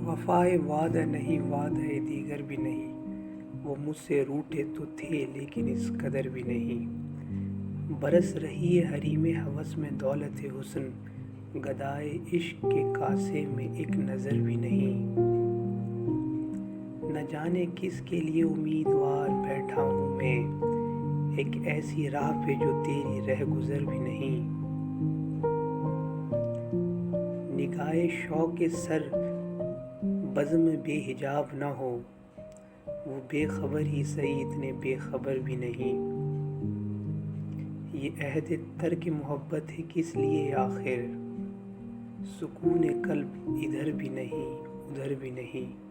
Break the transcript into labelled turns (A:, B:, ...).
A: وفائے وعدہ نہیں، وعدہ دیگر بھی نہیں، وہ مجھ سے روٹھے تو تھے لیکن اس قدر بھی نہیں۔ برس رہی ہے حریم ہوس میں دولت حسن، گدائے عشق کے کاسے میں ایک نظر بھی نہیں۔ نہ جانے کس کے لیے امیدوار بیٹھا ہوں میں، ایک ایسی راہ پہ جو تیری رہ گزر بھی نہیں۔ نگاہ شوق سر بزم بے حجاب نہ ہو، وہ بے خبر ہی صحیح اتنے بے خبر بھی نہیں۔ یہ عہد ترک محبت ہے کس لیے آخر، سکون قلب ادھر بھی نہیں ادھر بھی نہیں۔